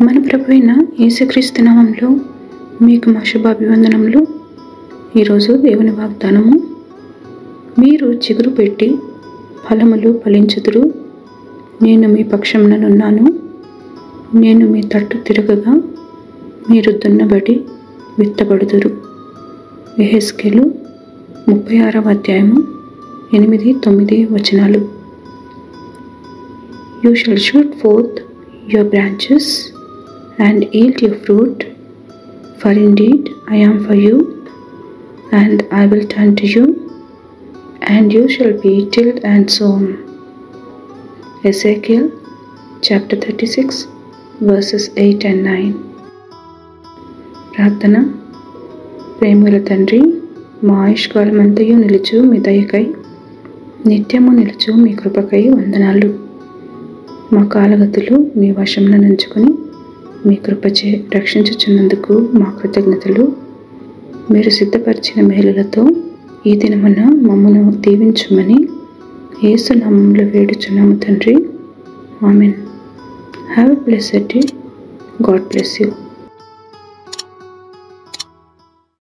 మన ప్రభు అయిన యేసుక్రీస్తు నామములో మీకు మా శుభాభివందనములు. ఈరోజు దేవుని వాగ్దానము, మీరు చిగురు పెట్టి ఫలములు ఫలించుదురు, నేను మీ పక్షముననున్నాను, నేను మీ తట్టు తిరగగా మీరు దున్నబడి విత్తబడుదురు. యెహెజ్కేలు 36వ అధ్యాయము 8-9 వచనాలు. You shall shoot forth your branches and yield your fruit, for indeed I am for you, and I will turn to you, and you shall be tilled and sown. Ezekiel chapter 36 verses 8 and 9. ప్రార్థన. ప్రేమగల తండ్రి, మా ఆయుష్కాలమంతయు నిలుచు మీ దయకై, నిత్యము నిలుచు మీ కృపకై వందనాలు. మా కాలగతులు మీ వశంలో నుంచుకొని మీ కృపచే రక్షించుచున్నందుకు మా కృతజ్ఞతలు. మీరు సిద్ధపరిచిన మేలులతో ఈ దినమున మమ్మను దీవించుమని యేసు నామములో వేడుచున్నాము తండ్రి. Amen. Have a blessed day. God bless you.